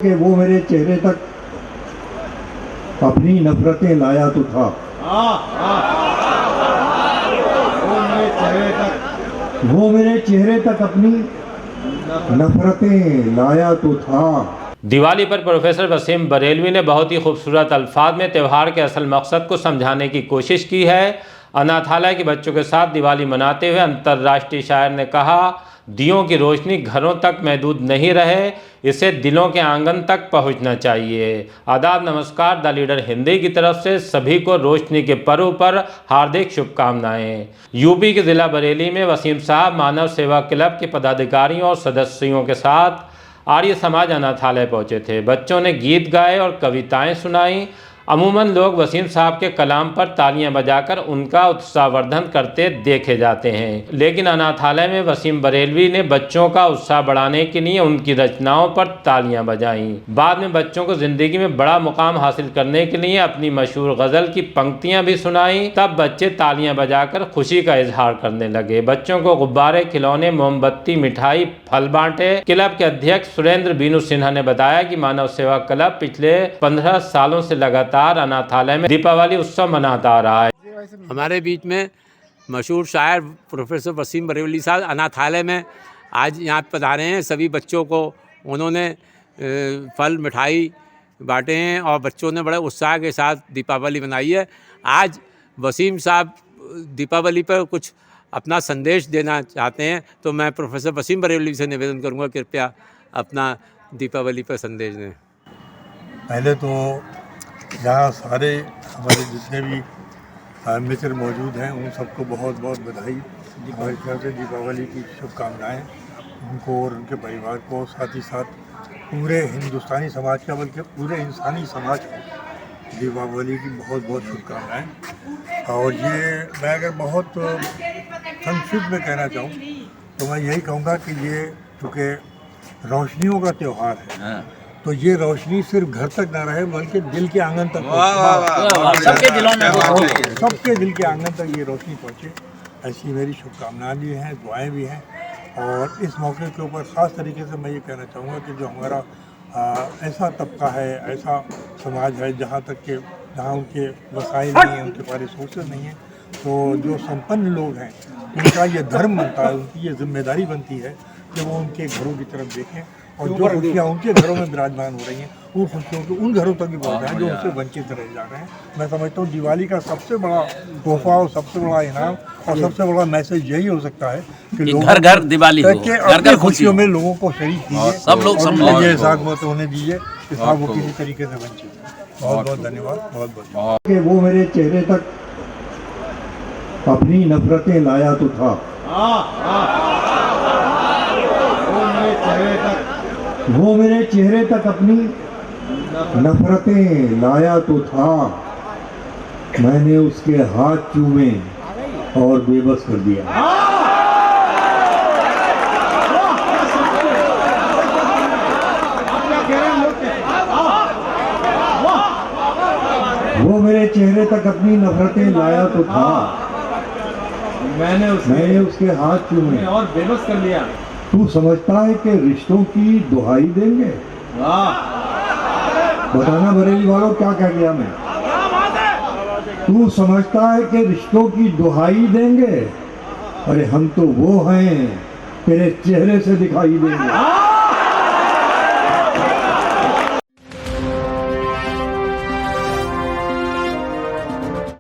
कि वो मेरे चेहरे तक अपनी नफरतें लाया तो था। वो मेरे चेहरे तक अपनी नफरतें लाया तो था। दिवाली पर प्रोफेसर वसीम बरेलवी ने बहुत ही खूबसूरत अल्फाज में त्यौहार के असल मकसद को समझाने की कोशिश की है। अनाथालय के बच्चों के साथ दिवाली मनाते हुए अंतर्राष्ट्रीय शायर ने कहा, दियों की रोशनी घरों तक महदूद नहीं रहे, इसे दिलों के आंगन तक पहुंचना चाहिए। आदाब, नमस्कार। द लीडर हिंदी की तरफ से सभी को रोशनी के पर्व पर हार्दिक शुभकामनाएं। यूपी के ज़िला बरेली में वसीम साहब मानव सेवा क्लब के पदाधिकारियों और सदस्यों के साथ आर्य समाज अनाथालय पहुंचे थे। बच्चों ने गीत गाए और कविताएं सुनाई। अमूमन लोग वसीम साहब के कलाम पर तालियां बजाकर उनका उत्साहवर्धन करते देखे जाते हैं, लेकिन अनाथालय में वसीम बरेलवी ने बच्चों का उत्साह बढ़ाने के लिए उनकी रचनाओं पर तालियां बजाईं। बाद में बच्चों को जिंदगी में बड़ा मुकाम हासिल करने के लिए अपनी मशहूर गज़ल की पंक्तियां भी सुनाईं। तब बच्चे तालियां बजाकर खुशी का इजहार करने लगे। बच्चों को गुब्बारे, खिलौने, मोमबत्ती, मिठाई, फल बांटे। क्लब के अध्यक्ष सुरेंद्र बीनू सिन्हा ने बताया कि मानव सेवा क्लब पिछले 15 सालों से लगातार अनाथालय में दीपावली उत्सव मनाता आ रहा है। हमारे बीच में मशहूर शायर प्रोफेसर वसीम बरेलवी साहब अनाथालय में आज यहाँ पधारे हैं। सभी बच्चों को उन्होंने फल मिठाई बांटे हैं और बच्चों ने बड़े उत्साह के साथ दीपावली मनाई है। आज वसीम साहब दीपावली पर कुछ अपना संदेश देना चाहते हैं, तो मैं प्रोफेसर वसीम बरेलवी से निवेदन करूँगा, कृपया अपना दीपावली पर संदेश दें। पहले तो यहाँ सारे हमारे जितने भी मित्र मौजूद हैं उन सबको बहुत बहुत बधाई। हमारी तरफ से दीपावली की शुभकामनाएं उनको और उनके परिवार को, साथ ही साथ पूरे हिंदुस्तानी समाज का, बल्कि पूरे इंसानी समाज को दीपावली की बहुत बहुत शुभकामनाएं। और ये मैं अगर बहुत संक्षिप्त में कहना चाहूँ तो मैं यही कहूँगा कि ये चूँकि रोशनियों का त्यौहार है, तो ये रोशनी सिर्फ घर तक ना रहे बल्कि दिल के आंगन तक, सबके दिलों में, सबके दिल के आंगन तक ये रोशनी पहुँचे, ऐसी मेरी शुभकामनाएं भी हैं, दुआएं भी हैं। और इस मौके के ऊपर ख़ास तरीके से मैं ये कहना चाहूँगा कि जो हमारा ऐसा तबका है, ऐसा समाज है जहाँ उनके वसाइल नहीं हैं, उनके पास रिसोर्सेज नहीं हैं, तो जो संपन्न लोग हैं उनका ये धर्म बनता है, उनकी ये जिम्मेदारी बनती है कि वो उनके घरों की तरफ देखें और जो खुशियाँ उनके घरों में विराजमान हो रही हैं उन खुशियों को उन घरों तक भी पहुँचाएं जो उनसे वंचित रह जा रहे हैं। मैं समझता हूँ दिवाली का सबसे बड़ा तोहफा और सबसे बड़ा इनाम और सबसे बड़ा मैसेज यही हो सकता है कि घर घर दिवाली हो, घर घर खुशियों में लोगों को शरीक कीजिए, सब लोग ये एहसास मत होने दीजिए कि साहब वो किसी तरीके से वंचित है। बहुत बहुत धन्यवाद, बहुत बहुत। कि वो मेरे चेहरे तक अपनी नफरतें लाया तो था। वो मेरे चेहरे तक अपनी नफरतें लाया तो था। मैंने उसके हाथ चूमे और बेबस कर दिया। वो मेरे चेहरे तक अपनी नफरतें लाया तो था। मैंने उसके हाथ चूमे और बेबस कर लिया। तू समझता है कि रिश्तों की दुहाई देंगे? बताना बरेली वालों, क्या कह गया मैं? तू समझता है कि रिश्तों की दुहाई देंगे? अरे हम तो वो हैं तेरे चेहरे से दिखाई देंगे।